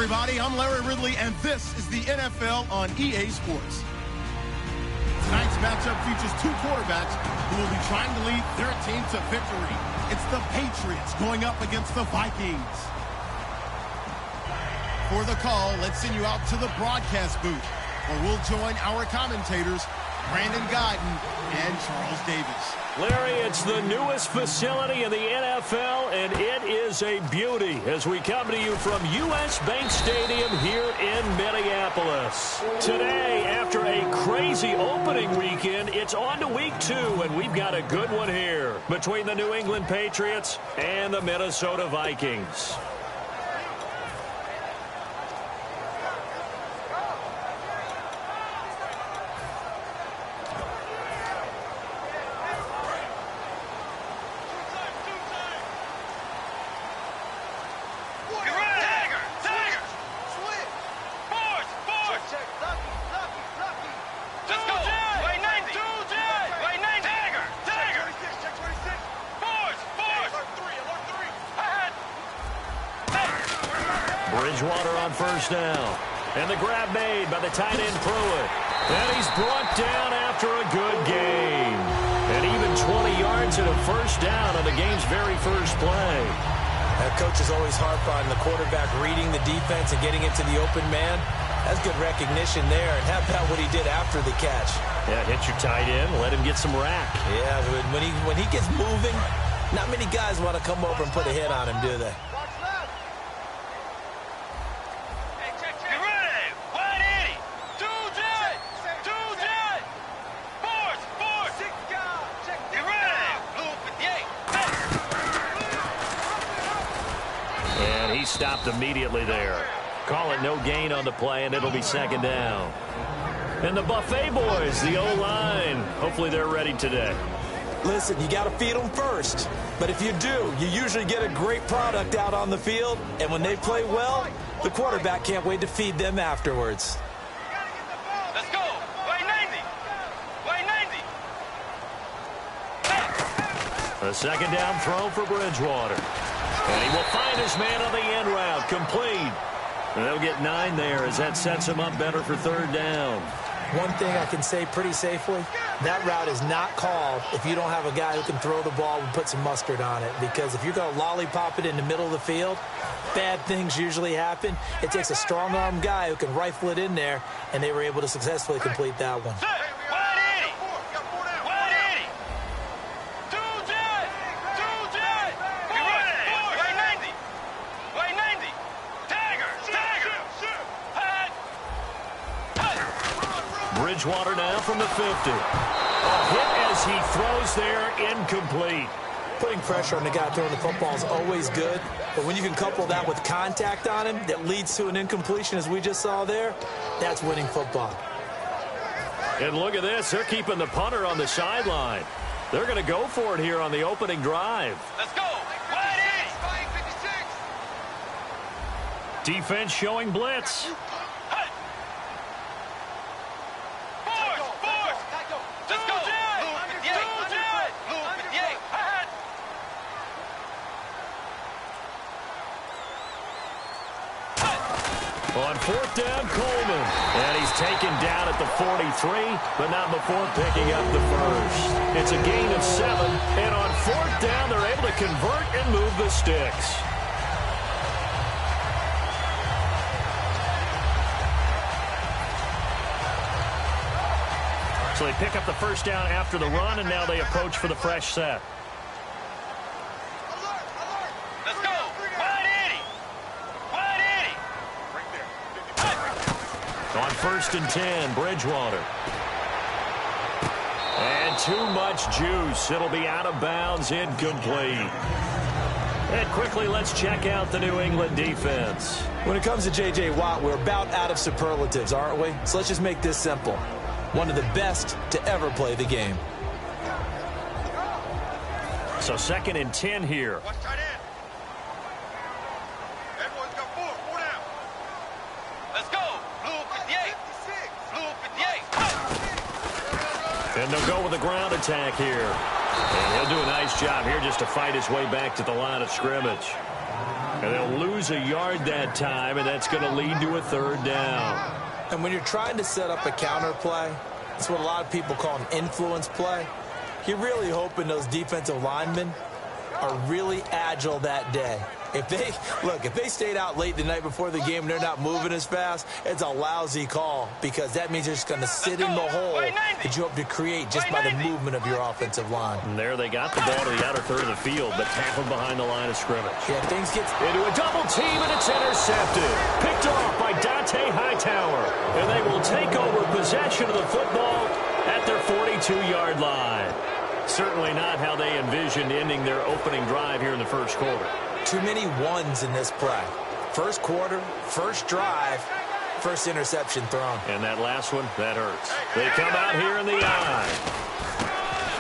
everybody. I'm Larry Ridley, and this is the NFL on EA Sports. Tonight's matchup features two quarterbacks who will be trying to lead their team to victory. It's the Patriots going up against the Vikings. For the call, let's send you out to the broadcast booth, where we'll join our commentators, Brandon Guyton and Charles Davis. Larry, it's the newest facility in the NFL, and it is a beauty as we come to you from U.S. Bank Stadium here in Minneapolis. Today, after a crazy opening weekend, it's on to week 2, and we've got a good one here between the New England Patriots and the Minnesota Vikings. Bridgewater on first down. And the grab made by the tight end Pruitt. And he's brought down after a good game. And even 20 yards and a first down on the game's very first play. Coaches always harp on the quarterback reading the defense and getting into the open man. That's good recognition there. And how about what he did after the catch? Yeah, hit your tight end, let him get some rack. Yeah, when he gets moving, not many guys want to come over and put a hit on him, do they? Stopped immediately there. Call it no gain on the play, and it'll be second down. And the Buffet boys, the O-line, hopefully they're ready today. Listen, you got to feed them first. But if you do, you usually get a great product out on the field. And when they play well, the quarterback can't wait to feed them afterwards. Let's go. Way 90. Way 90. A second down throw for Bridgewater. And he will find his man on the end route. Complete. And they'll get 9 there as that sets him up better for third down. One thing I can say pretty safely, that route is not called if you don't have a guy who can throw the ball and put some mustard on it. Because if you're going to lollipop it in the middle of the field, bad things usually happen. It takes a strong-arm guy who can rifle it in there, and they were able to successfully complete that one. Bridgewater now from the 50. A hit as he throws there, incomplete. Putting pressure on the guy throwing the football is always good, but when you can couple that with contact on him that leads to an incompletion, as we just saw there, that's winning football. And look at this. They're keeping the punter on the sideline. They're going to go for it here on the opening drive. Let's go. Defense showing blitz. On fourth down, Coleman. And he's taken down at the 43, but not before picking up the first. It's a gain of 7, and on fourth down, they're able to convert and move the sticks. So they pick up the first down after the run, and now they approach for the fresh set. On first and 10, Bridgewater. And too much juice. It'll be out of bounds, incomplete. And quickly, let's check out the New England defense. When it comes to J.J. Watt, we're about out of superlatives, aren't we? So let's just make this simple. One of the best to ever play the game. So second and 10 here. And they'll go with a ground attack here. And he'll do a nice job here just to fight his way back to the line of scrimmage. And they'll lose a yard that time, and that's going to lead to a third down. And when you're trying to set up a counter play, it's what a lot of people call an influence play. You're really hoping those defensive linemen are really agile that day. If they stayed out late the night before the game and they're not moving as fast, it's a lousy call because that means they're just going to sit in the hole that you hope to create just by the movement of your offensive line. And there they got the ball to the outer third of the field, but tackled behind the line of scrimmage. Yeah, things get into a double team, and it's intercepted. Picked off by Dante Hightower. And they will take over possession of the football at their 42-yard line. Certainly not how they envisioned ending their opening drive here in the first quarter. Too many ones in this play. First quarter, first drive, first interception thrown. And that last one, that hurts. They come out here in the I.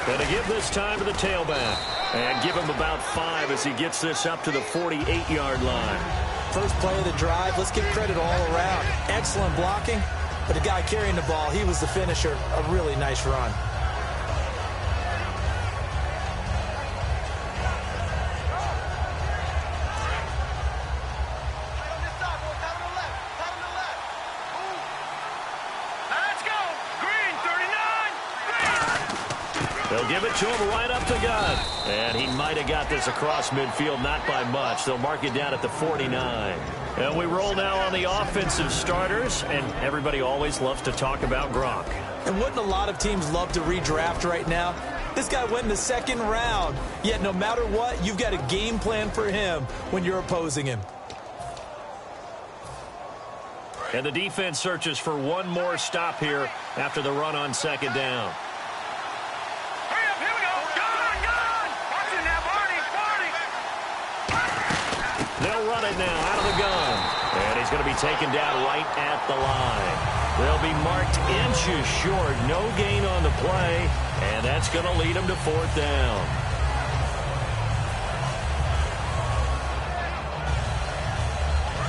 Going to give this time to the tailback. And give him about 5 as he gets this up to the 48-yard line. First play of the drive, let's give credit all around. Excellent blocking, but the guy carrying the ball, he was the finisher. A really nice run. They'll give it to him right up the gut. And he might have got this across midfield, not by much. They'll mark it down at the 49. And we roll now on the offensive starters, and everybody always loves to talk about Gronk. And wouldn't a lot of teams love to redraft right now? This guy went in the second round, yet no matter what, you've got a game plan for him when you're opposing him. And the defense searches for one more stop here after the run on second down. They'll run it now out of the gun. And he's going to be taken down right at the line. They'll be marked inches short. No gain on the play. And that's going to lead them to fourth down.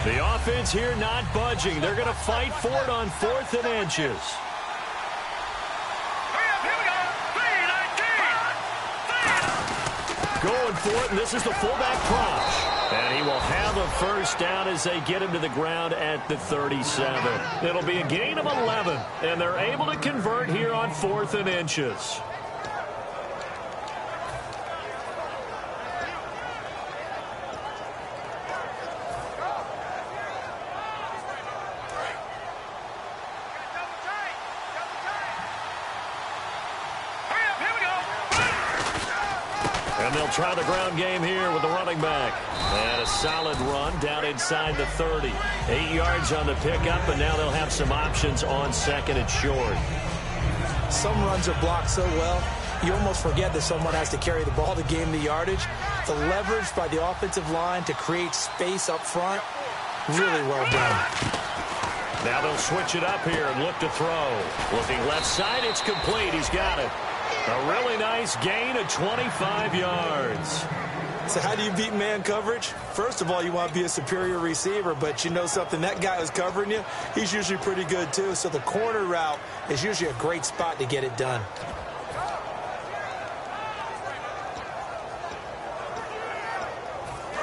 The offense here not budging. They're going to fight for it on 4th and inches. Going for it, and this is the fullback Prosh. And he will have a first down as they get him to the ground at the 37. It'll be a gain of 11, and they're able to convert here on 4th and inches. They'll try the ground game here with the running back. And a solid run down inside the 30. 8 yards on the pickup, and now they'll have some options on second and short. Some runs are blocked so well, you almost forget that someone has to carry the ball to gain the yardage. The leverage by the offensive line to create space up front, really well done. Now they'll switch it up here and look to throw. Looking left side, it's complete. He's got it. A really nice gain of 25 yards. So how do you beat man coverage? First of all, you want to be a superior receiver, but you know something, that guy who's covering you, he's usually pretty good too. So the corner route is usually a great spot to get it done.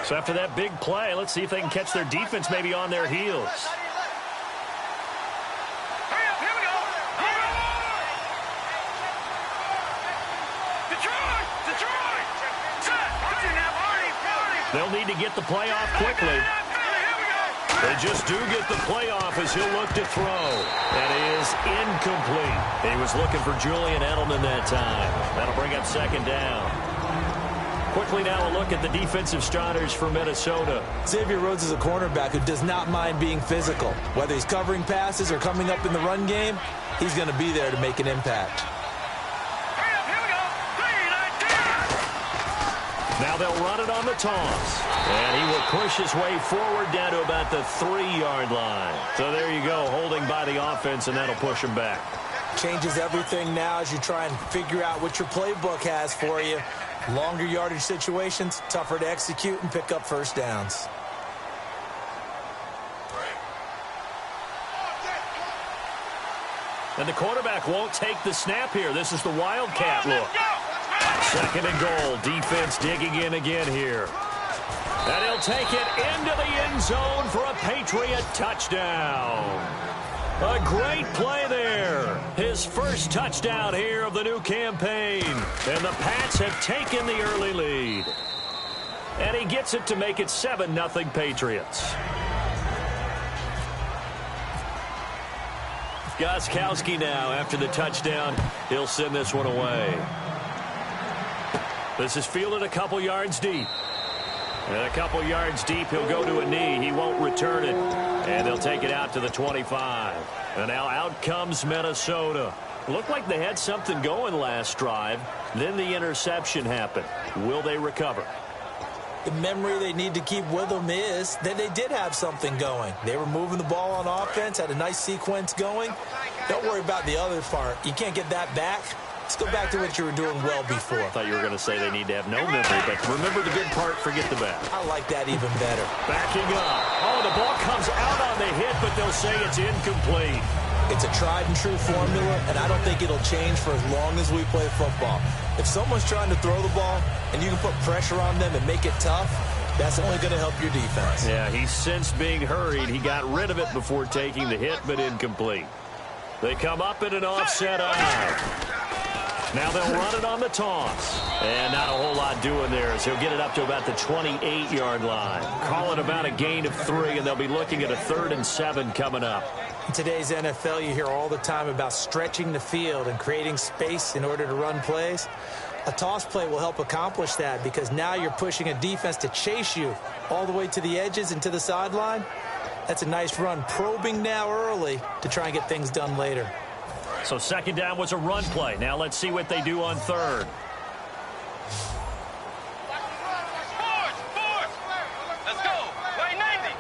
So after that big play, let's see if they can catch their defense maybe on their heels. They'll need to get the play off quickly. They just do get the play off as he'll look to throw. That is incomplete. He was looking for Julian Edelman that time. That'll bring up second down. Quickly now a look at the defensive starters for Minnesota. Xavier Rhodes is a cornerback who does not mind being physical. Whether he's covering passes or coming up in the run game, he's going to be there to make an impact. Now they'll run it on the toss. And he will push his way forward down to about the 3-yard line. So there you go, holding by the offense, and that'll push him back. Changes everything now as you try and figure out what your playbook has for you. Longer yardage situations, tougher to execute and pick up first downs. And the quarterback won't take the snap here. This is the Wildcat look. Second and goal. Defense digging in again here. And he'll take it into the end zone for a Patriot touchdown. A great play there. His first touchdown here of the new campaign. And the Pats have taken the early lead. And he gets it to make it 7-0 Patriots. Gostkowski now after the touchdown. He'll send this one away. This is fielded a couple yards deep. And a couple yards deep, he'll go to a knee. He won't return it. And they'll take it out to the 25. And now out comes Minnesota. Looked like they had something going last drive. Then the interception happened. Will they recover? The memory they need to keep with them is that they did have something going. They were moving the ball on offense, had a nice sequence going. Don't worry about the other part. You can't get that back. Let's go back to what you were doing well before. I thought you were going to say they need to have no memory, but remember the good part, forget the bad. I like that even better. Backing up. Oh, the ball comes out on the hit, but they'll say it's incomplete. It's a tried-and-true formula, and I don't think it'll change for as long as we play football. If someone's trying to throw the ball and you can put pressure on them and make it tough, that's only going to help your defense. Yeah, he sensed being hurried. He got rid of it before taking the hit, but incomplete. They come up in an offset eye. Now they'll run it on the toss. And not a whole lot doing there as he'll get it up to about the 28-yard line. Call it about a gain of 3, and they'll be looking at a 3rd and 7 coming up. In today's NFL, you hear all the time about stretching the field and creating space in order to run plays. A toss play will help accomplish that because now you're pushing a defense to chase you all the way to the edges and to the sideline. That's a nice run, probing now early to try and get things done later. So 2nd down was a run play. Now let's see what they do on 3rd. Let's go. Way 90.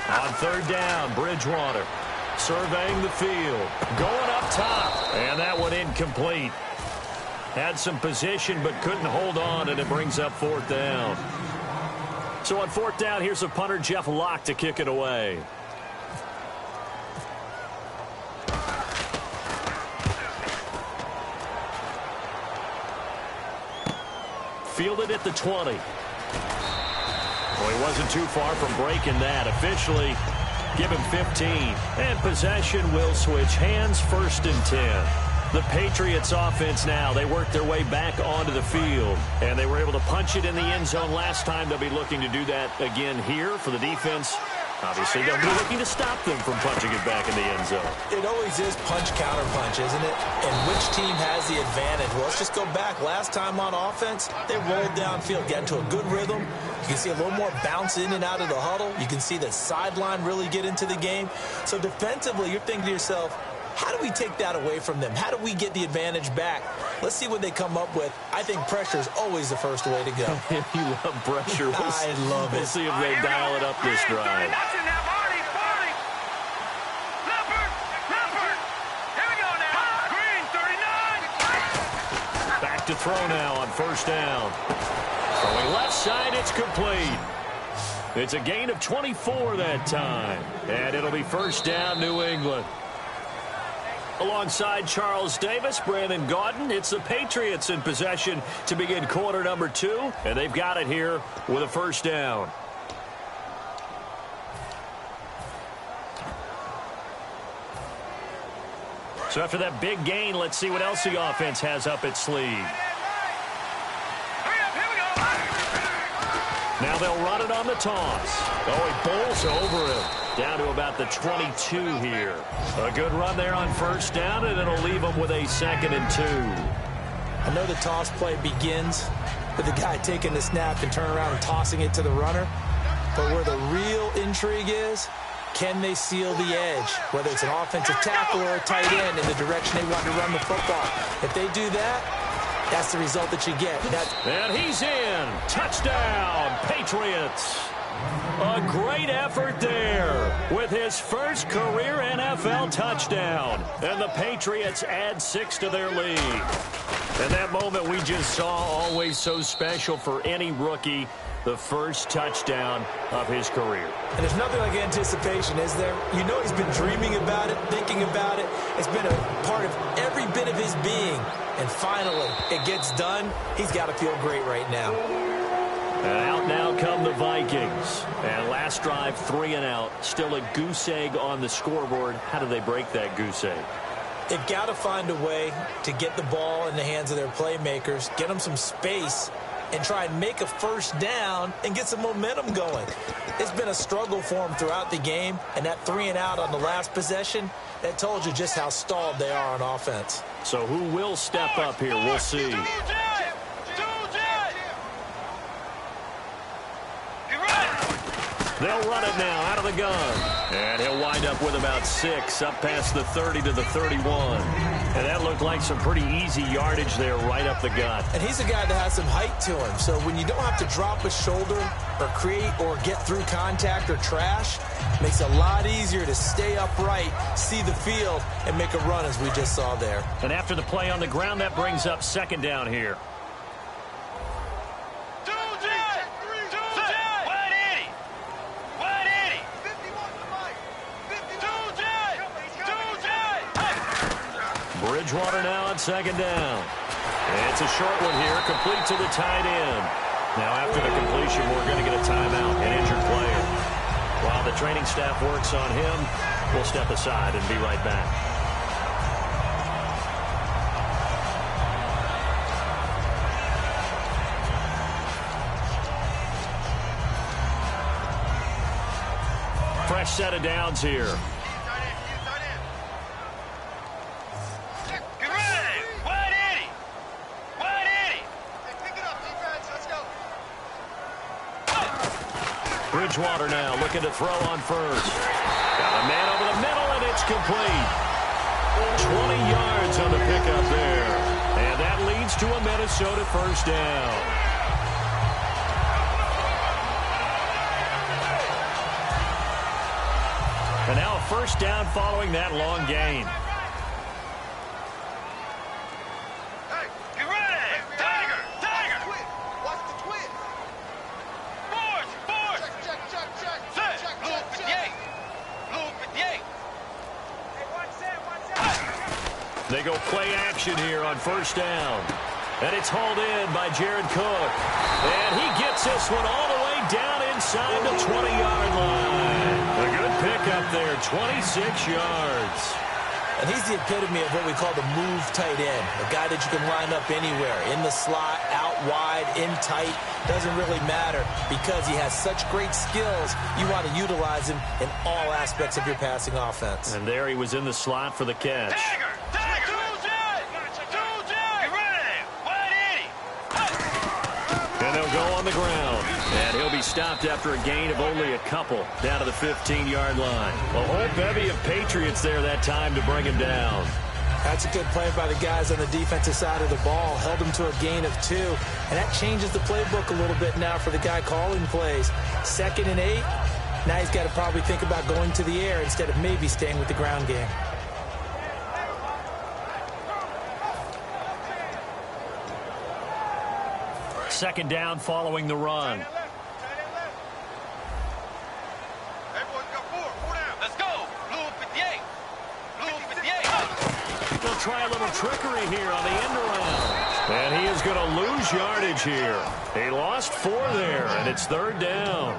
On 3rd down, Bridgewater surveying the field. Going up top. And that one incomplete. Had some position but couldn't hold on, and it brings up 4th down. So on 4th down, here's a punter, Jeff Locke, to kick it away. Fielded at the 20. Well, he wasn't too far from breaking that. Officially, give him 15. And possession will switch hands, 1st and 10. The Patriots offense now, they worked their way back onto the field. And they were able to punch it in the end zone last time. They'll be looking to do that again here for the defense. Obviously, they'll be looking to stop them from punching it back in the end zone. It always is punch-counter-punch, isn't it? And which team has the advantage? Well, let's just go back. Last time on offense, they rolled downfield, got into a good rhythm. You can see a little more bounce in and out of the huddle. You can see the sideline really get into the game. So defensively, you're thinking to yourself, how do we take that away from them? How do we get the advantage back? Let's see what they come up with. I think pressure is always the first way to go. You love pressure. I love it. We'll see if they dial it up this drive. Back to throw now on 1st down. Throwing left side, it's complete. It's a gain of 24 that time. And it'll be 1st down, New England. Alongside Charles Davis, Brandon Gaudin, it's the Patriots in possession to begin quarter number 2, and they've got it here with a 1st down. So after that big gain, let's see what else the offense has up its sleeve. Now they'll run it on the toss. Oh, he bowls over it. Down to about the 22 here. A good run there on 1st down, and it'll leave them with a 2nd and 2. I know the toss play begins with the guy taking the snap and turning around and tossing it to the runner. But where the real intrigue is, can they seal the edge? Whether it's an offensive tackle or a tight end in the direction they want to run the football. If they do that, that's the result that you get. And he's in. Touchdown, Patriots. A great effort there with his first career NFL touchdown. And the Patriots add 6 to their lead. And that moment we just saw, always so special for any rookie, the first touchdown of his career. And there's nothing like anticipation, is there? You know he's been dreaming about it, thinking about it. It's been a part of every bit of his being. And finally, it gets done. He's got to feel great right now. And out now come the Vikings. And last drive, 3 and out. Still a goose egg on the scoreboard. How do they break that goose egg? They've got to find a way to get the ball in the hands of their playmakers, get them some space, and try and make a first down and get some momentum going. It's been a struggle for them throughout the game, and that 3 and out on the last possession, that told you just how stalled they are on offense. So who will step up here? We'll see. They'll run it now out of the gun. And he'll wind up with about 6, up past the 30 to the 31. And that looked like some pretty easy yardage there right up the gut. And he's a guy that has some height to him. So when you don't have to drop a shoulder or create or get through contact or trash, it makes it a lot easier to stay upright, see the field, and make a run as we just saw there. And after the play on the ground, that brings up 2nd down here. Bridgewater now on 2nd down. It's a short one here, complete to the tight end. Now after the completion, we're going to get a timeout, an injured player. While the training staff works on him, we'll step aside and be right back. Fresh set of downs here. Bridgewater now looking to throw on first. Got a man over the middle, and it's complete. 20 yards on the pickup there. And that leads to a Minnesota first down. And now a first down following that long gain. They go play action here on first down. And it's hauled in by Jared Cook. And he gets this one all the way down inside the 20-yard line. A good pickup there, 26 yards. And he's the epitome of what we call the move tight end, a guy that you can line up anywhere, in the slot, out wide, in tight. Doesn't really matter because he has such great skills. You want to utilize him in all aspects of your passing offense. And there he was in the slot for the catch. And they'll go on the ground. And he'll be stopped after a gain of only a couple down to the 15-yard line. A whole bevy of Patriots there that time to bring him down. That's a good play by the guys on the defensive side of the ball. Held him to a gain of 2. And that changes the playbook a little bit now for the guy calling plays. 2nd and 8. Now he's got to probably think about going to the air instead of maybe staying with the ground game. Second down following the run. They'll try a little trickery here on the end around. And he is going to lose yardage here. He lost 4 there, and it's 3rd down.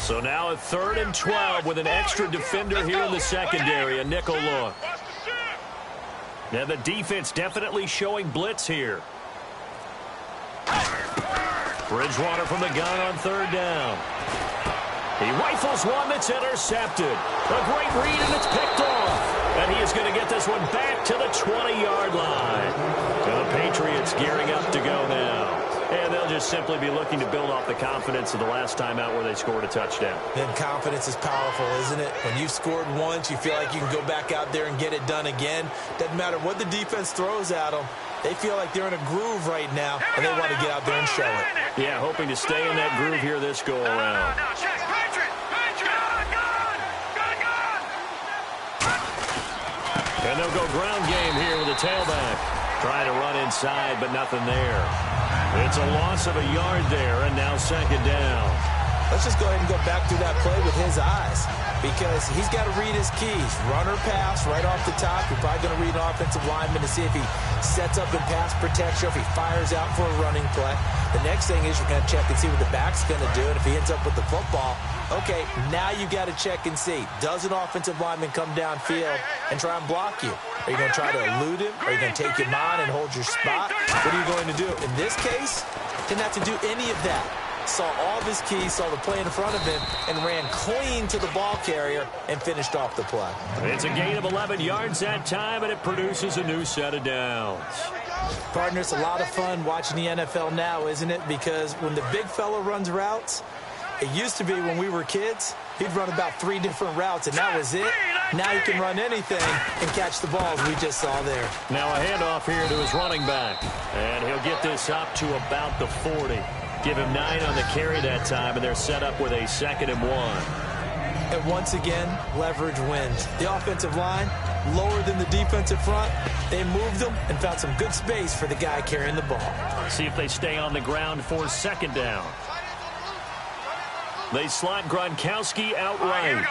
So now a 3rd and 12 with an extra defender here in the secondary, a nickel look. Now the defense definitely showing blitz here. Bridgewater from the gun on 3rd down. He rifles one that's intercepted. A great read, and it's picked off. And he is going to get this one back to the 20-yard line. And the Patriots gearing up to go now. And they'll just simply be looking to build off the confidence of the last time out where they scored a touchdown. Then confidence is powerful, isn't it? When you've scored once, you feel like you can go back out there and get it done again. Doesn't matter what the defense throws at them. They feel like they're in a groove right now, and they want to get out there and show it. Yeah, hoping to stay in that groove here this go-around. And they'll go ground game here with a tailback. Trying to run inside, but nothing there. It's a loss of a yard there, and now second down. Let's just go ahead and go back through that play with his eyes, because he's got to read his keys. Run or pass right off the top. You're probably going to read an offensive lineman to see if he sets up in pass protection, if he fires out for a running play. The next thing is you're going to check and see what the back's going to do, and if he ends up with the football, okay, now you got to check and see. Does an offensive lineman come downfield and try and block you? Are you going to try to elude him? Are you going to take him on and hold your spot? What are you going to do? In this case, didn't have to do any of that. Saw all of his keys, saw the play in front of him, and ran clean to the ball carrier and finished off the play. It's a gain of 11 yards that time, and it produces a new set of downs. Partner, it's a lot of fun watching the NFL now, isn't it? Because when the big fella runs routes, it used to be when we were kids, he'd run about 3 different routes, and that was it. Now he can run anything and catch the balls we just saw there. Now a handoff here to his running back, and he'll get this up to about the 40. Give him 9 on the carry that time, and they're set up with a 2nd and 1. And once again, leverage wins. The offensive line, lower than the defensive front. They moved them and found some good space for the guy carrying the ball. See if they stay on the ground for 2nd down. They slot Gronkowski out right.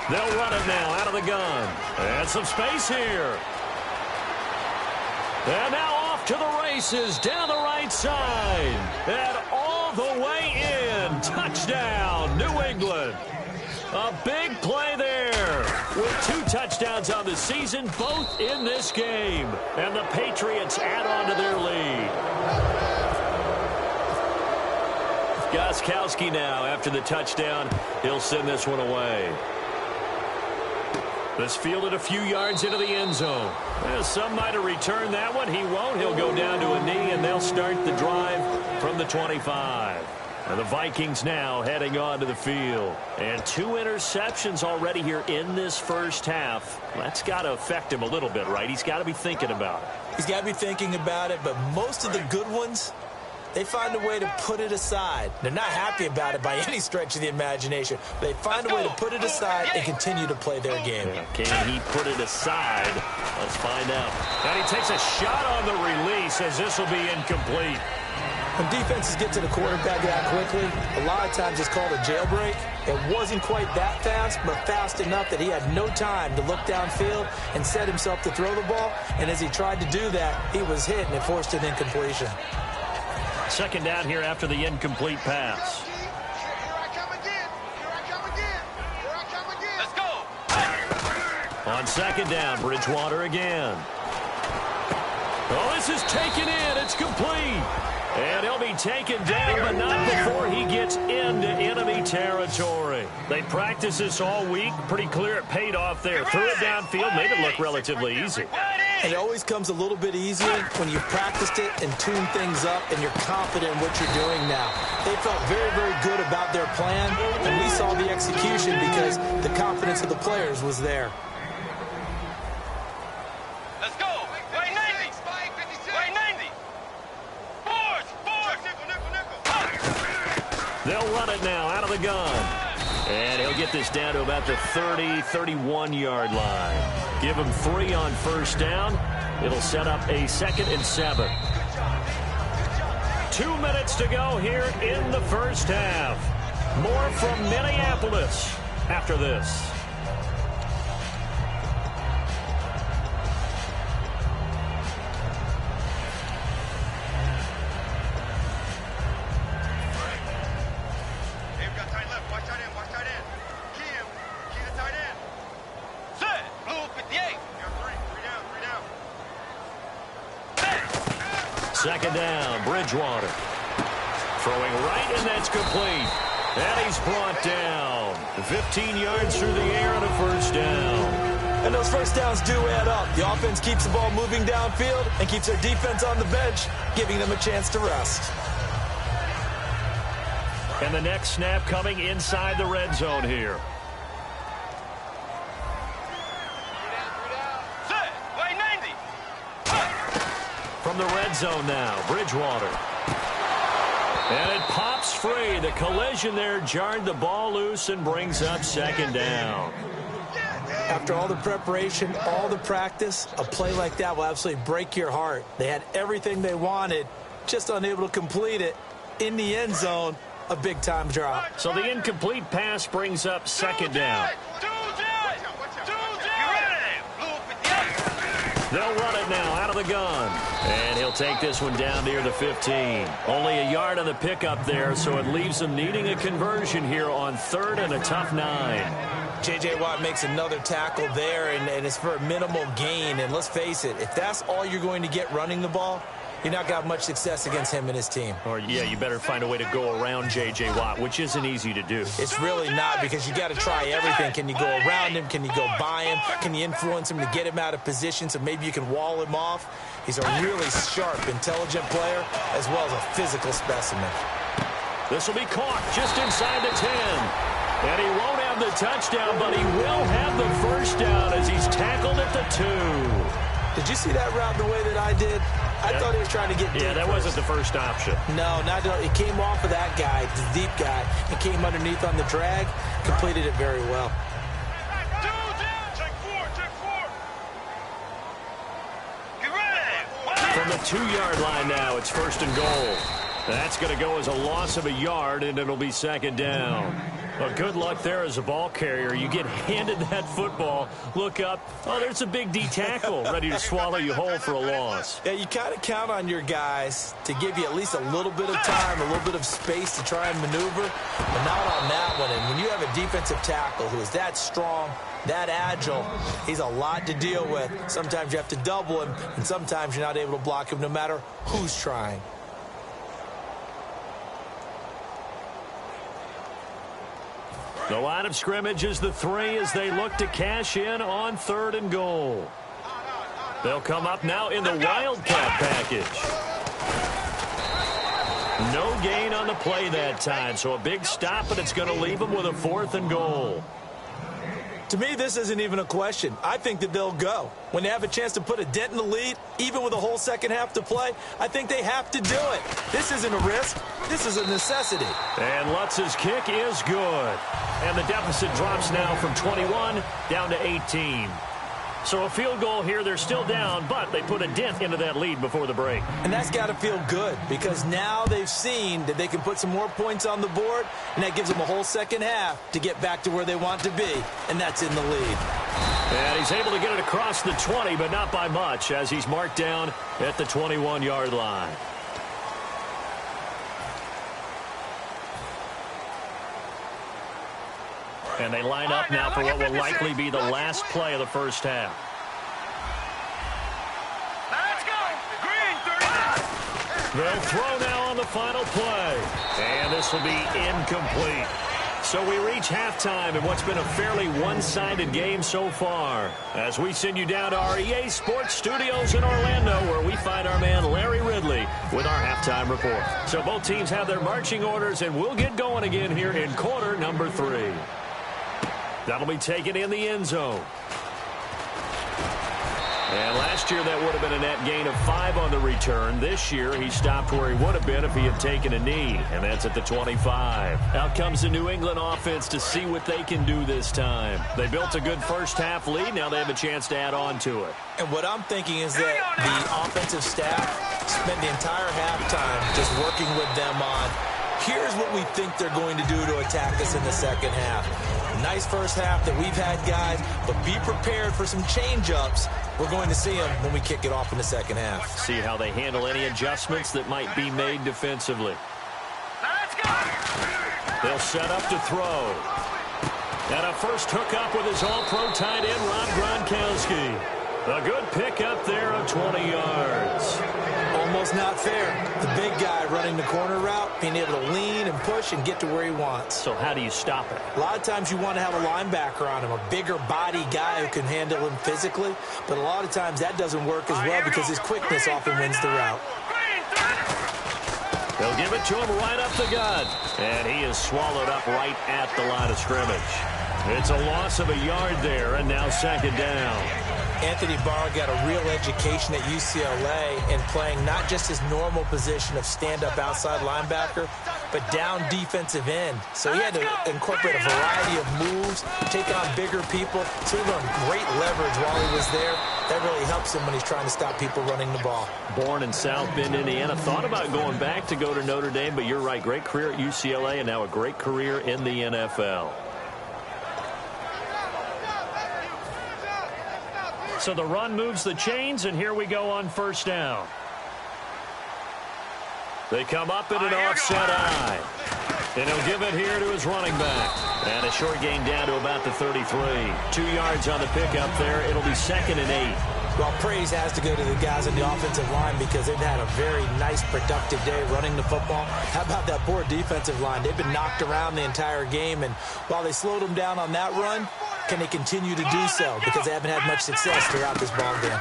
They'll run it now out of the gun. And some space here. And now off to the races down the right side. And all the way in. Touchdown, New England. A big play there with 2 touchdowns on the season, both in this game. And the Patriots add on to their lead. Gronkowski now after the touchdown. He'll send this one away. This fielded a few yards into the end zone. Well, some might have returned that one. He won't. He'll go down to a knee, and they'll start the drive from the 25. And the Vikings now heading onto the field. And 2 interceptions already here in this first half. That's got to affect him a little bit, right? He's got to be thinking about it. He's got to be thinking about it, but most of the good ones, they find a way to put it aside. They're not happy about it by any stretch of the imagination. They find a way to put it aside and continue to play their game. Can he put it aside? Let's find out. And he takes a shot on the release as this will be incomplete. When defenses get to the quarterback that quickly, a lot of times it's called a jailbreak. It wasn't quite that fast, but fast enough that he had no time to look downfield and set himself to throw the ball. And as he tried to do that, he was hit, and it forced an incompletion. 2nd down here after the incomplete pass. Let's go. On 2nd down, Bridgewater again. Oh, this is taken in. It's complete. And he'll be taken down, but not before he gets into enemy territory. They practiced this all week. Pretty clear it paid off there. Threw it downfield, made it look relatively easy. And it always comes a little bit easier when you've practiced it and tuned things up and you're confident in what you're doing now. They felt very, very good about their plan, and we saw the execution because the confidence of the players was there. Let's go. Way 90. Way 90. Force. They'll run it now out of the gun. And he'll get this down to about the 30-31-yard line. Give him 3 on 1st down. It'll set up a 2nd and 7. 2 minutes to go here in the first half. More from Minneapolis after this. Second down, Bridgewater. Throwing right, and that's complete. And he's brought down. 15 yards through the air and a 1st down. And those 1st downs do add up. The offense keeps the ball moving downfield and keeps their defense on the bench, giving them a chance to rest. And the next snap coming inside the red zone here. From the red zone now, Bridgewater. And it pops free. The collision there jarred the ball loose and brings up 2nd down. After all the preparation, all the practice, a play like that will absolutely break your heart. They had everything they wanted, just unable to complete it. In the end zone, a big-time drop. So the incomplete pass brings up second down. They'll run it now out of the gun. And he'll take this one down near the 15. Only a yard on the pickup there, so it leaves them needing a conversion here on 3rd and a tough 9. J.J. Watt makes another tackle there, and it's for a minimal gain. And let's face it, if that's all you're going to get running the ball, you're not got much success against him and his team. Or, yeah, you better find a way to go around J.J. Watt, which isn't easy to do. It's really not, because you got to try everything. Can you go around him? Can you go by him? Can you influence him to get him out of position so maybe you can wall him off? He's a really sharp, intelligent player, as well as a physical specimen. This will be caught just inside the 10. And he won't have the touchdown, but he will have the first down as he's tackled at the 2. Did you see that route the way that I did? I thought he was trying to get deep. Yeah, that wasn't the first option. No, not at all. He came off of that guy, the deep guy, and came underneath on the drag, completed it very well. From the 2-yard line now, it's 1st and goal. That's going to go as a loss of a yard, and it'll be 2nd down. Well, good luck there as a ball carrier. You get handed that football, look up, oh, there's a big D tackle ready to swallow you whole for a loss. Yeah, you kind of count on your guys to give you at least a little bit of time, a little bit of space to try and maneuver, but not on that one. And when you have a defensive tackle who is that strong, that agile, he's a lot to deal with. Sometimes you have to double him, and sometimes you're not able to block him no matter who's trying. The line of scrimmage is the 3 as they look to cash in on 3rd and goal. They'll come up now in the Wildcat package. No gain on the play that time, so a big stop, and it's going to leave them with a 4th and goal. To me, this isn't even a question. I think that they'll go. When they have a chance to put a dent in the lead, even with a whole second half to play, I think they have to do it. This isn't a risk. This is a necessity. And Lutz's kick is good. And the deficit drops now from 21 down to 18. So a field goal here, they're still down, but they put a dent into that lead before the break. And that's got to feel good, because now they've seen that they can put some more points on the board, and that gives them a whole second half to get back to where they want to be, and that's in the lead. And he's able to get it across the 20, but not by much, as he's marked down at the 21-yard line. And they line up now for what will likely be the last play of the first half. Let's go. Green 30. They'll throw now on the final play. And this will be incomplete. So we reach halftime in what's been a fairly one-sided game so far, as we send you down to our EA Sports Studios in Orlando, where we find our man Larry Ridley with our halftime report. So both teams have their marching orders, and we'll get going again here in quarter number 3. That'll be taken in the end zone. And last year that would have been a net gain of 5 on the return. This year he stopped where he would have been if he had taken a knee, and that's at the 25. Out comes the New England offense to see what they can do this time. They built a good first half lead. Now they have a chance to add on to it. And what I'm thinking is that the offensive staff spent the entire halftime just working with them on, here's what we think they're going to do to attack us in the second half. Nice first half that we've had, guys, but be prepared for some change-ups. We're going to see them when we kick it off in the second half. See how they handle any adjustments that might be made defensively. Let's go. They'll set up to throw. And a first hookup with his all-pro tight end, Rob Gronkowski. A good pickup there of 20 yards. Almost not fair. The big guy running the corner route, being able to lean and push and get to where he wants. So how do you stop it? A lot of times you want to have a linebacker on him, a bigger body guy who can handle him physically, but a lot of times that doesn't work as well because his quickness often wins the route. They'll give it to him right up the gut, and he is swallowed up right at the line of scrimmage. It's a loss of a yard there, and now second down. Anthony Barr got a real education at UCLA in playing not just his normal position of stand-up outside linebacker, but down defensive end. So he had to incorporate a variety of moves take on bigger people. So he learned great leverage while he was there. That really helps him when he's trying to stop people running the ball. Born in South Bend, Indiana. Thought about going back to go to Notre Dame, but you're right. Great career at UCLA and now a great career in the NFL. So the run moves the chains, and here we go on first down. They come up in an offset eye. And he'll give it here to his running back. And a short gain down to about the 33. 2 yards on the pickup there. It'll be 2nd and 8. Well, praise has to go to the guys on the offensive line because they've had a very nice, productive day running the football. How about that poor defensive line? They've been knocked around the entire game, and while they slowed them down on that run, can they continue to do so? Because they haven't had much success throughout this ball game.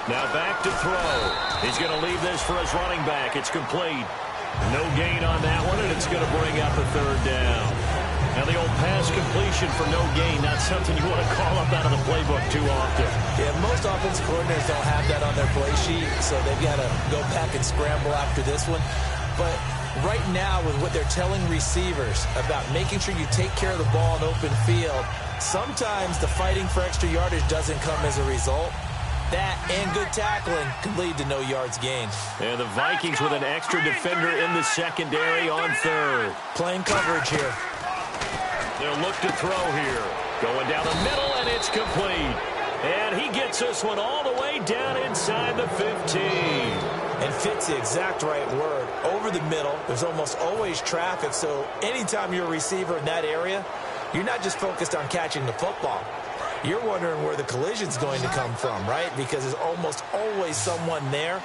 Now back to throw. He's going to leave this for his running back. It's complete. No gain on that one, and it's going to bring up a 3rd down. Now the old pass completion for no gain, not something you want to call up out of the playbook too often. Yeah, most offensive coordinators don't have that on their play sheet, so they've got to go back and scramble after this one. But right now, with what they're telling receivers about making sure you take care of the ball in open field, sometimes the fighting for extra yardage doesn't come as a result. That and good tackling can lead to no yards gained. And the Vikings with an extra defender in the secondary on 3rd. Playing coverage here. They'll look to throw here. Going down the middle, and it's complete. And he gets this one all the way down inside the 15. And fits the exact right word. Over the middle, there's almost always traffic, so anytime you're a receiver in that area, you're not just focused on catching the football. You're wondering where the collision's going to come from, right? Because there's almost always someone there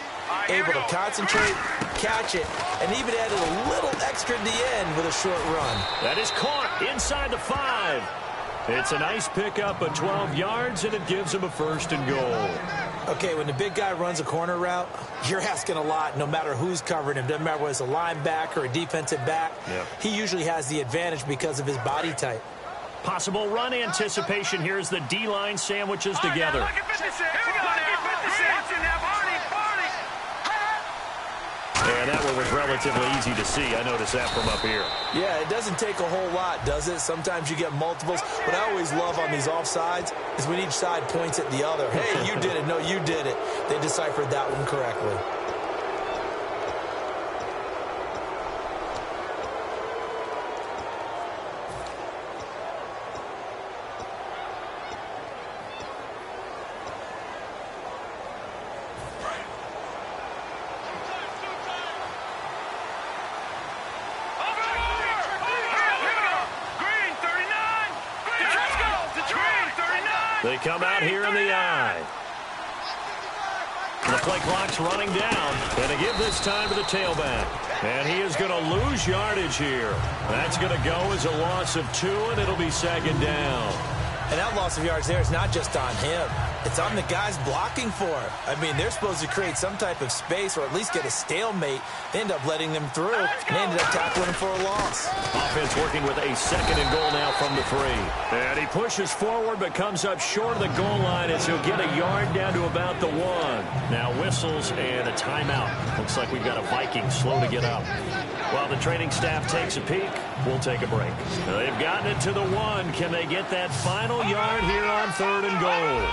able to concentrate, catch it, and even added a little extra at the end with a short run. That is caught inside the 5. It's a nice pickup of 12 yards, and it gives him a 1st and goal. Okay, when the big guy runs a corner route, you're asking a lot no matter who's covering him. Doesn't matter whether it's a linebacker or a defensive back. Yep. He usually has the advantage because of his body type. Possible run anticipation here as the D-line sandwiches together. And that one was relatively easy to see. I noticed that from up here. Yeah, it doesn't take a whole lot, does it? Sometimes you get multiples. What I always love on these offsides is when each side points at the other. Hey, you did it. No, you did it. They deciphered that one correctly. They come out here in the eye. The play clock's running down. And they give this time to the tailback. And he is going to lose yardage here. That's going to go as a loss of 2, and it'll be 2nd down. And that loss of yards there is not just on him. It's on the guys blocking for him. I mean, they're supposed to create some type of space or at least get a stalemate. They end up letting them through, and they ended up tackling him for a loss. Offense working with a 2nd and goal now from the 3. And he pushes forward but comes up short of the goal line as he'll get a yard down to about the 1. Now whistles and a timeout. Looks like we've got a Viking slow to get up. While the training staff takes a peek, we'll take a break. They've gotten it to the 1. Can they get that final yard here on 3rd and goal?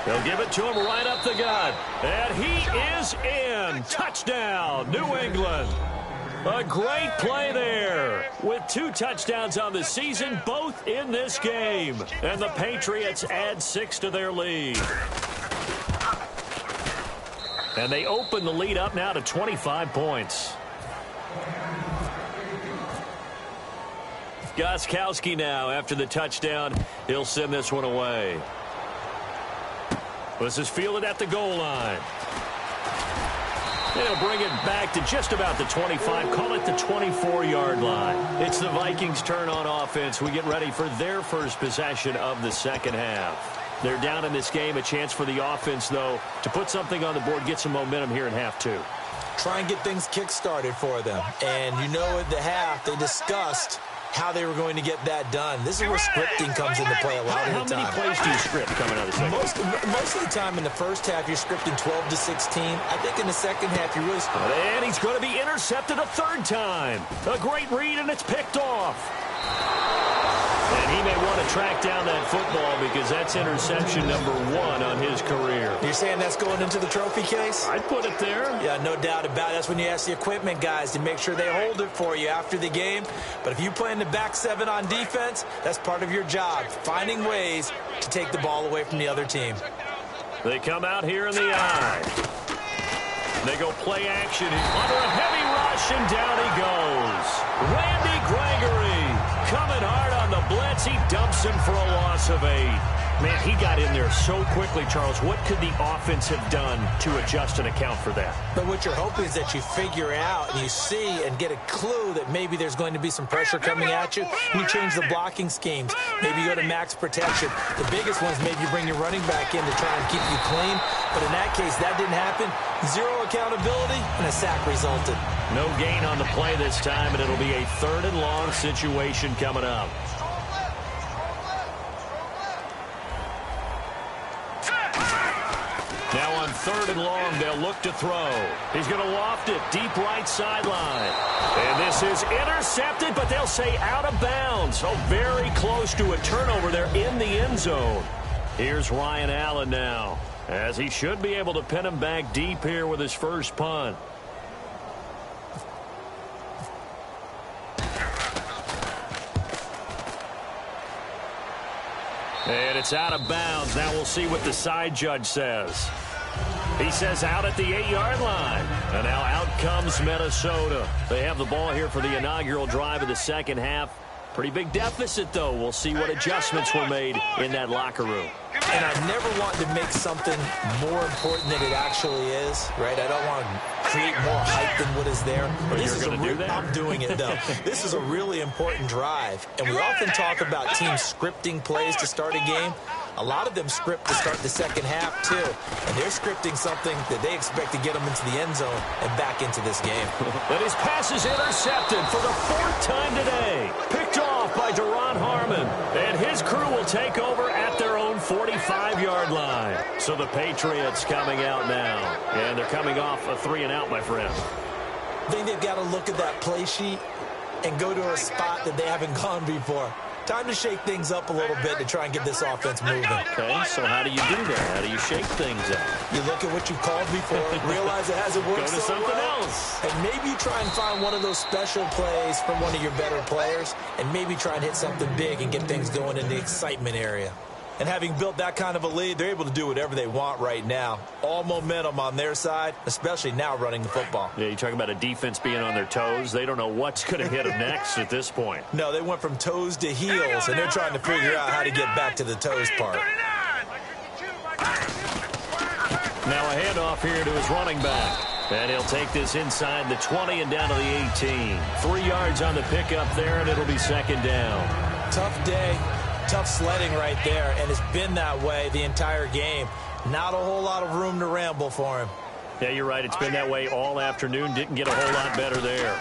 They'll give it to him right up the gut. And he is in. Touchdown, New England. A great play there with 2 touchdowns on the season, both in this game. And the Patriots add 6 to their lead. And they open the lead up now to 25 points. Gostkowski now after the touchdown. He'll send this one away. This is fielded at the goal line. They'll bring it back to just about the 25. Call it the 24-yard line. It's the Vikings' turn on offense. We get ready for their first possession of the second half. They're down in this game. A chance for the offense, though, to put something on the board, get some momentum here in half 2. Try and get things kick-started for them. And you know at the half, they discussed how they were going to get that done. This is where scripting comes into play a lot of the time. How many plays do you script coming out of the second? Most of the time in the first half, you're scripting 12 to 16. I think in the second half, you really... And he's going to be intercepted a third time. A great read, and it's picked off. And he may want to track down that football because that's interception number 1 on his career. You're saying that's going into the trophy case? I'd put it there. Yeah, no doubt about it. That's when you ask the equipment guys to make sure they hold it for you after the game. But if you play in the back 7 on defense, that's part of your job, finding ways to take the ball away from the other team. They come out here in the eye. They go play action under a heavy rush, and down he goes. Randy Gregory coming hard on the blitz. He dumps him for a loss of 8. Man, he got in there so quickly, Charles. What could the offense have done to adjust and account for that? But what you're hoping is that you figure out and you see and get a clue that maybe there's going to be some pressure coming at you, and you change the blocking schemes. Maybe you go to max protection. The biggest one is maybe you bring your running back in to try and keep you clean. But in that case, that didn't happen. 0 accountability, and a sack resulted. No gain on the play this time, and it'll be a 3rd and long situation coming up. Now on 3rd and long, they'll look to throw. He's going to loft it deep right sideline. And this is intercepted, but they'll say out of bounds. So very close to a turnover there in the end zone. Here's Ryan Allen now, as he should be able to pin him back deep here with his first punt. And it's out of bounds. Now we'll see what the side judge says. He says out at the 8-yard line. And now out comes Minnesota. They have the ball here for the inaugural drive of the second half. Pretty big deficit, though. We'll see what adjustments were made in that locker room. And I never want to make something more important than it actually is, right? I don't want to create more hype than what is there. But you're going to do that? I'm doing it, though. This is a really important drive. And we often talk about teams scripting plays to start a game. A lot of them script to start the second half, too. And they're scripting something that they expect to get them into the end zone and back into this game. And his pass is intercepted for the 4th time today. Picked off by Duron Harmon. And his crew will take over at their own 45-yard line. So the Patriots coming out now. And they're coming off a 3-and-out, my friend. I think they've got to look at that play sheet and go to a spot that they haven't gone before. Time to shake things up a little bit to try and get this offense moving. Okay, so how do you do that? How do you shake things up? You look at what you've called before, realize it hasn't worked Go to so something well, else. and maybe you try and find one of those special plays from one of your better players, and maybe try and hit something big and get things going in the excitement area. And having built that kind of a lead, they're able to do whatever they want right now. All momentum on their side, especially now running the football. Yeah, you talk about a defense being on their toes. They don't know what's going to hit them next at this point. No, they went from toes to heels, and they're trying to figure out how to get back to the toes part. Now a handoff here to his running back. And he'll take this inside the 20 and down to the 18. 3 yards on the pickup there, and it'll be 2nd down. Tough day. Tough sledding right there, and it's been that way the entire game. Not a whole lot of room to ramble for him. Yeah, you're right. It's been that way all afternoon. Didn't get a whole lot better there.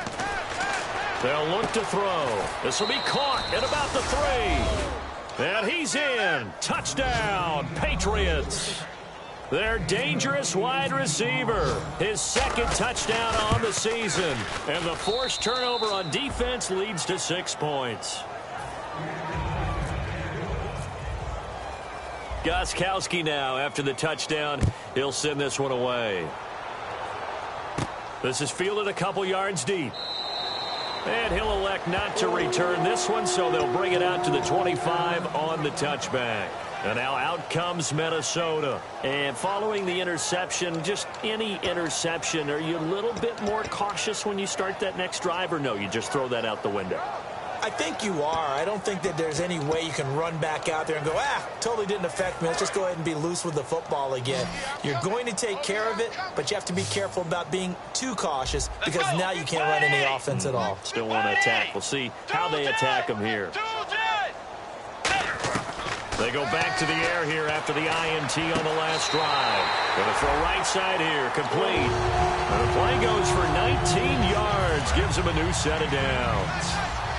They'll look to throw. This will be caught at about the 3. And he's in. Touchdown, Patriots. Their dangerous wide receiver. His 2nd touchdown on the season. And the forced turnover on defense leads to 6 points. Gostkowski now after the touchdown. He'll send this one away. This is fielded a couple yards deep. And he'll elect not to return this one, so they'll bring it out to the 25 on the touchback. And now out comes Minnesota. And following the interception, just any interception, are you a little bit more cautious when you start that next drive, or no, you just throw that out the window? I think you are. I don't think that there's any way you can run back out there and go, totally didn't affect me. Let's just go ahead and be loose with the football again. You're going to take care of it, but you have to be careful about being too cautious because now you can't run any offense at all. Still want to attack. We'll see how they attack them here. They go back to the air here after the INT on the last drive. Going to throw right side here, complete. And the play goes for 19 yards, gives him a new set of downs.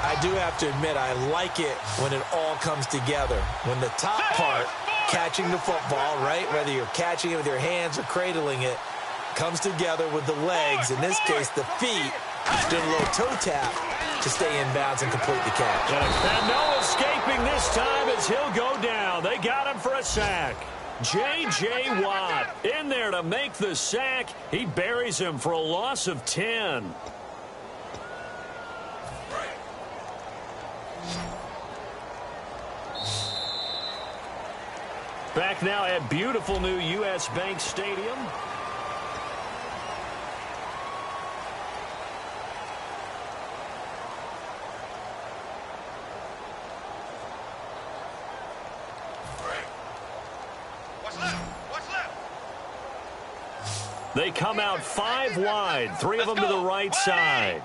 I I do have to admit, I like it when it all comes together. When the top part, catching the football, right, whether you're catching it with your hands or cradling it, comes together with the legs, in this case the feet, doing a little toe tap to stay in bounds and complete the catch. And no escaping this time as he'll go down. They got him for a sack. J.J. Watt in there to make the sack. He buries him for a loss of 10. Back now at beautiful new U.S. Bank Stadium. They come out 5 wide, 3 of them to the right side.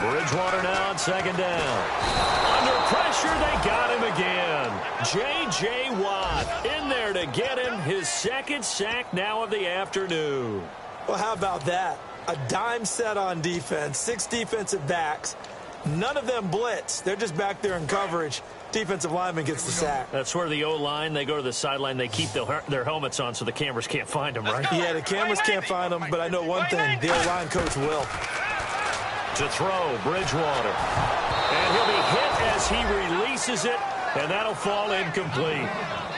Bridgewater now on second down. Under pressure, they got him again. J.J. Watt in there to get him his second sack now of the afternoon. Well, how about that? A dime set on defense, 6 defensive backs. None of them blitz. They're just back there in coverage. Defensive lineman gets the sack. That's where the O-line, they go to the sideline, they keep their helmets on so the cameras can't find them, right? Yeah, the cameras can't find them, but I know one thing, the O-line coach will. To throw, Bridgewater. And he'll be hit as he releases it, and that'll fall incomplete.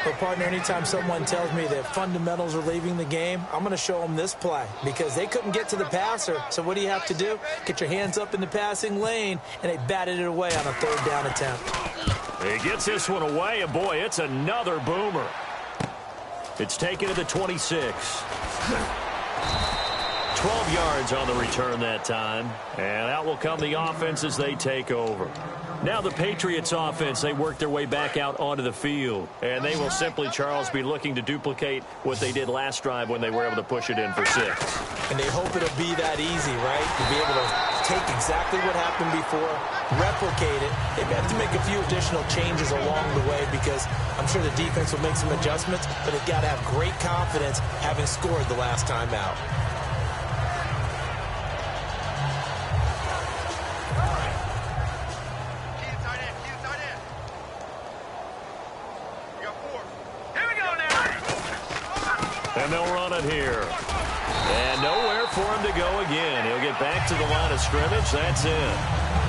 But, partner, anytime someone tells me that fundamentals are leaving the game, I'm going to show them this play because they couldn't get to the passer. So what do you have to do? Get your hands up in the passing lane, and they batted it away on a third down attempt. He gets this one away, and, boy, it's another boomer. It's taken to the 26. 12 yards on the return that time. And out will come the offense as they take over. Now the Patriots offense, they work their way back out onto the field. And they will simply, Charles, be looking to duplicate what they did last drive when they were able to push it in for 6. And they hope it'll be that easy, right? To be able to take exactly what happened before, replicate it. They may have to make a few additional changes along the way because I'm sure the defense will make some adjustments, but they've got to have great confidence having scored the last time out. And they'll run it here. And nowhere for him to go again. He'll get back to the line of scrimmage. That's it.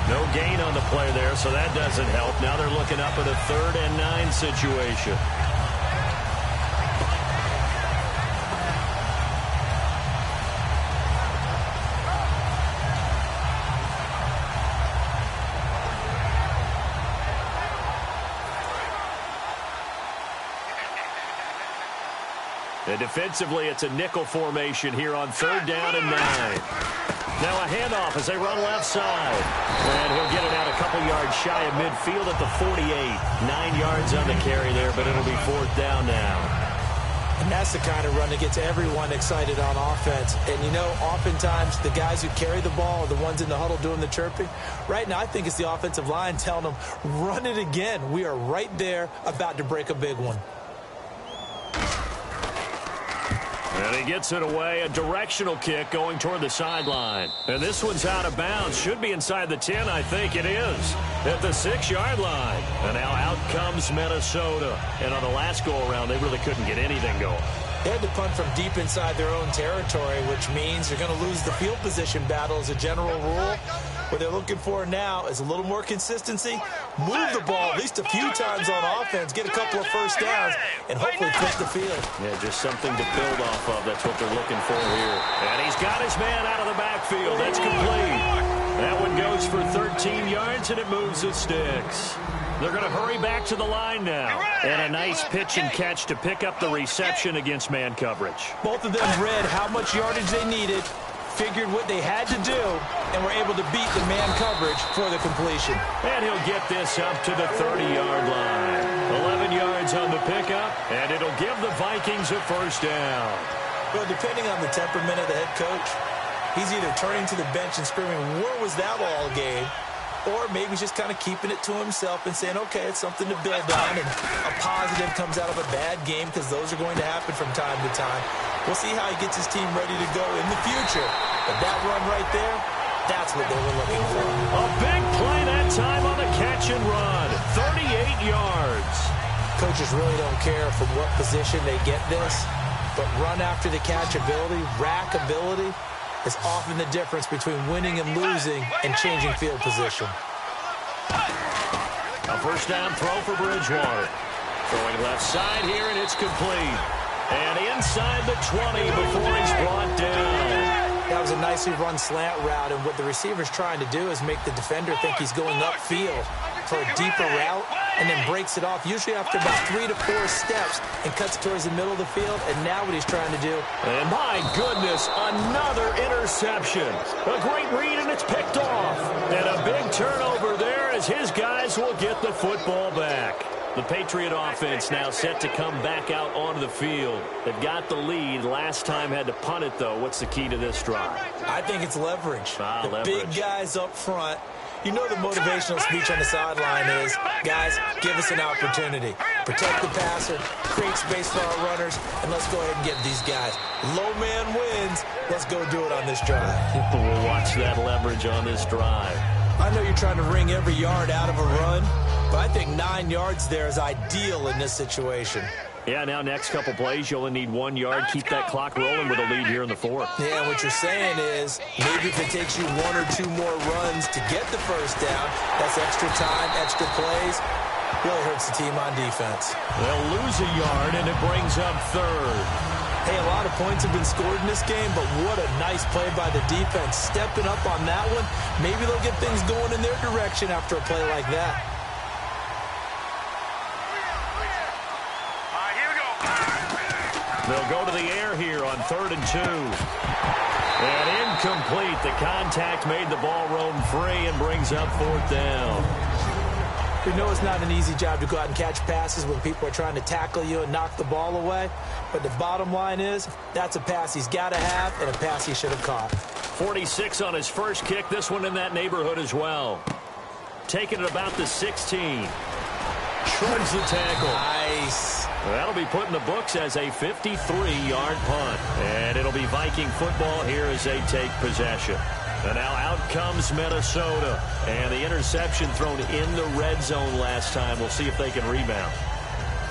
No gain on the play there, so that doesn't help. Now they're looking up at a 3rd and 9 situation. And defensively, it's a nickel formation here on 3rd down and 9. Now a handoff as they run left side. And he'll get it out a couple yards shy of midfield at the 48. 9 yards on the carry there, but it'll be 4th down now. And that's the kind of run that gets everyone excited on offense. And, you know, oftentimes the guys who carry the ball are the ones in the huddle doing the chirping. Right now, I think it's the offensive line telling them, run it again. We are right there about to break a big one. And he gets it away, a directional kick going toward the sideline. And this one's out of bounds. Should be inside the 10, I think it is. At the 6-yard line. And now out comes Minnesota. And on the last go-around, they really couldn't get anything going. They had to punt from deep inside their own territory, which means they're going to lose the field position battle as a general rule. What they're looking for now is a little more consistency, move the ball at least a few times on offense, get a couple of first downs, and hopefully flip the field. Yeah, just something to build off of. That's what they're looking for here. And he's got his man out of the backfield. That's complete. That one goes for 13 yards, and it moves the sticks. They're going to hurry back to the line now. And a nice pitch and catch to pick up the reception against man coverage. Both of them read how much yardage they needed, figured what they had to do, and were able to beat the man coverage for the completion. And he'll get this up to the 30-yard line. 11 yards on the pickup, and it'll give the Vikings a first down. Well, depending on the temperament of the head coach, he's either turning to the bench and screaming, where was that all game? Or maybe he's just kind of keeping it to himself and saying, okay, it's something to build on, and a positive comes out of a bad game because those are going to happen from time to time. We'll see how he gets his team ready to go in the future. But that run right there, That's what they were looking for. A big play that time on the catch and run. 38 yards. Coaches really don't care from what position they get this, but run after the catch ability, rack ability, is often the difference between winning and losing and changing field position. A first down throw for Bridgewater. Throwing left side here, and it's complete. And inside the 20 before he's brought down. That was a nicely run slant route, and what the receiver's trying to do is make the defender think he's going upfield for a deeper route, and then breaks it off, usually after about 3 to 4 steps, and cuts towards the middle of the field. And now what he's trying to do. And my goodness, another interception. A great read, and it's picked off. And a big turnover there as his guys will get the football back. The Patriot offense now set to come back out onto the field. They've got the lead. Last time had to punt it, though. What's the key to this drive? I think it's leverage. Leverage. Big guys up front. You know the motivational speech on the sideline is, guys, give us an opportunity. Protect the passer, create space for our runners, and let's go ahead and get these guys. Low man wins. Let's go do it on this drive. We'll watch that leverage on this drive. I know you're trying to wring every yard out of a run, but I think 9 yards there is ideal in this situation. Yeah, now next couple plays, you only need 1 yard. Keep that clock rolling with a lead here in the fourth. Yeah, what you're saying is maybe if it takes you 1 or 2 more runs to get the first down, that's extra time, extra plays. Really hurts the team on defense. They'll lose a yard, and it brings up third. Hey, a lot of points have been scored in this game, but what a nice play by the defense. Stepping up on that one, maybe they'll get things going in their direction after a play like that. They'll go to the air here on 3rd and 2. And incomplete. The contact made the ball roam free and brings up 4th down. We know it's not an easy job to go out and catch passes when people are trying to tackle you and knock the ball away. But the bottom line is, that's a pass he's got to have and a pass he should have caught. 46 on his first kick. This one in that neighborhood as well. Taking it about the 16. Shrugs the tackle. Nice. That'll be put in the books as a 53-yard punt. And it'll be Viking football here as they take possession. And now out comes Minnesota. And the interception thrown in the red zone last time. We'll see if they can rebound.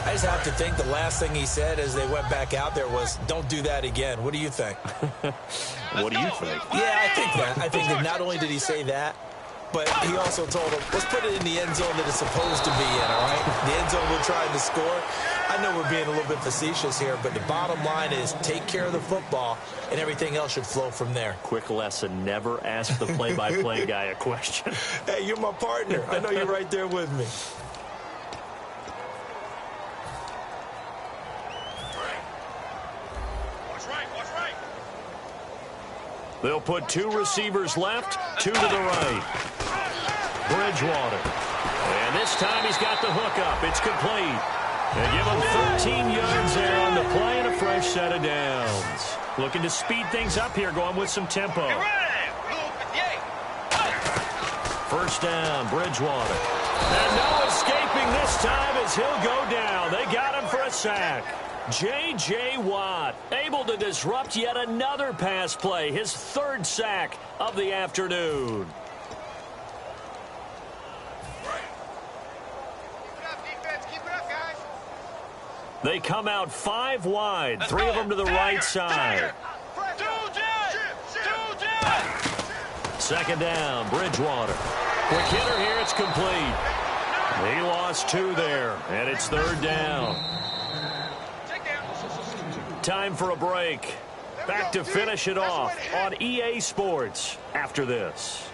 I just have to think the last thing he said as they went back out there was, don't do that again. What do you think? What do you think? Yeah, I think that. I think that not only did he say that, but he also told him, let's put it in the end zone that it's supposed to be in, all right? The end zone we're trying to score. I know we're being a little bit facetious here, but the bottom line is take care of the football, and everything else should flow from there. Quick lesson, never ask the play-by-play guy a question. Hey, you're my partner. I know you're right there with me. They'll put 2 receivers left, 2 to the right. Bridgewater. And this time he's got the hook up. It's complete. They give him 13 yards there on the play and a fresh set of downs. Looking to speed things up here, going with some tempo. First down, Bridgewater. And no escaping this time as he'll go down. They got him for a sack. J.J. Watt able to disrupt yet another pass play. His 3rd sack of the afternoon. They come out 5 wide. 3 of them to the right side. Second down, Bridgewater. Quick hitter here, it's complete. He lost 2 there, and it's 3rd down. Time for a break. Back to finish it off on EA Sports after this.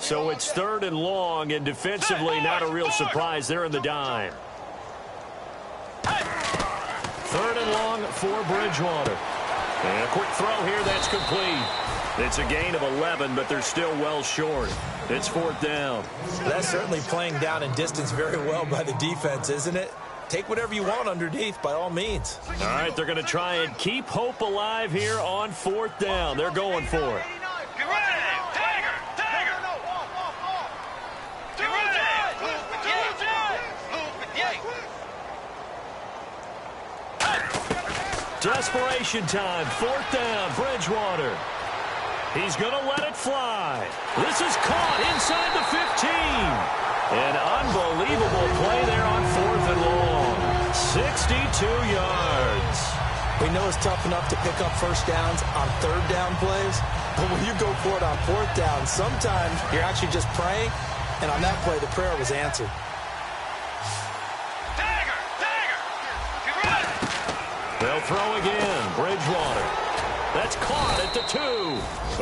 So it's 3rd and long, and defensively not a real surprise. They're in the dime. 3rd and long for Bridgewater. And a quick throw here, that's complete. It's a gain of 11, but they're still well short. It's 4th down. That's certainly playing down in distance very well by the defense, isn't it? Take whatever you want underneath, by all means. All right, they're going to try and keep hope alive here on 4th down. They're going for it. Desperation time. 4th down. Bridgewater. He's going to let it fly. This is caught inside the 15. An unbelievable play there on 4th and long. 62 yards. We know it's tough enough to pick up first downs on 3rd down plays, but when you go for it on 4th down, sometimes you're actually just praying, and on that play, the prayer was answered. They'll throw again. Bridgewater. That's caught at the 2.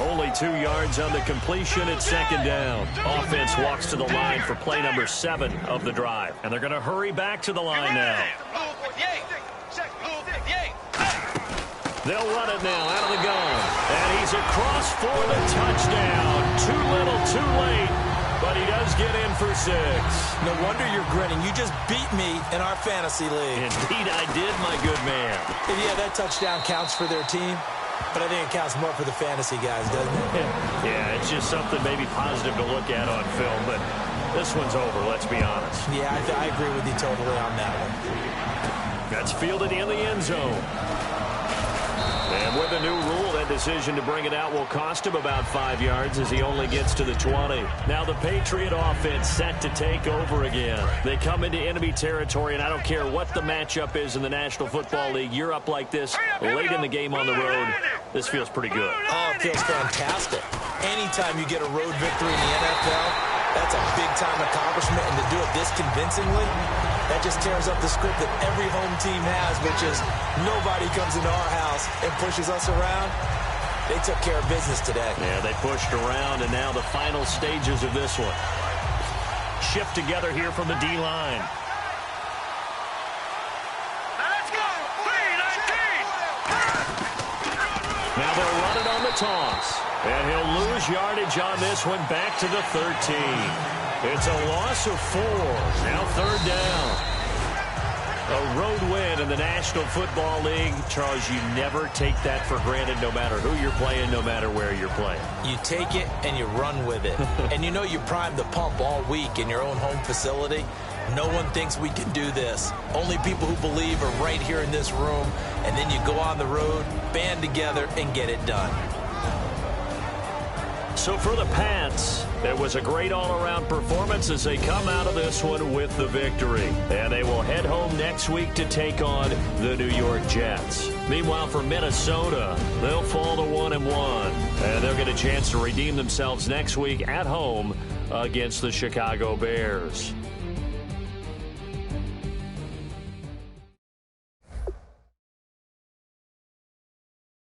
Only 2 yards on the completion at 2nd down. Offense walks to the line for play number 7 of the drive. And they're going to hurry back to the line now. They'll run it now out of the gun. And he's across for the touchdown. Too little, too late. But he does get in for 6. No wonder you're grinning. You just beat me in our fantasy league. Indeed I did, my good man. And yeah, that touchdown counts for their team, but I think it counts more for the fantasy guys, doesn't it? Yeah, it's just something maybe positive to look at on film, but this one's over, let's be honest. Yeah, I agree with you totally on that one. That's fielded in the end zone. And with the new rule, that decision to bring it out will cost him about 5 yards as he only gets to the 20. Now the Patriot offense set to take over again. They come into enemy territory, and I don't care what the matchup is in the National Football League. You're up like this late in the game on the road. This feels pretty good. Oh, it feels fantastic. Anytime you get a road victory in the NFL, that's a big-time accomplishment, and to do it this convincingly, that just tears up the script that every home team has, which is nobody comes into our house and pushes us around. They took care of business today. Yeah, they pushed around, and now the final stages of this one. Shift together here from the D-line. Let's go! 3-19! Now they'll run it on the toss. And he'll lose yardage on this one back to the 13. It's a loss of 4. Now 3rd down. A road win in the National Football League. Charles, you never take that for granted no matter who you're playing, no matter where you're playing. You take it and you run with it. And you know you primed the pump all week in your own home facility. No one thinks we can do this. Only people who believe are right here in this room. And then you go on the road, band together, and get it done. So for the Pats, it was a great all-around performance as they come out of this one with the victory. And they will head home next week to take on the New York Jets. Meanwhile, for Minnesota, they'll fall to 1-1. And they'll get a chance to redeem themselves next week at home against the Chicago Bears.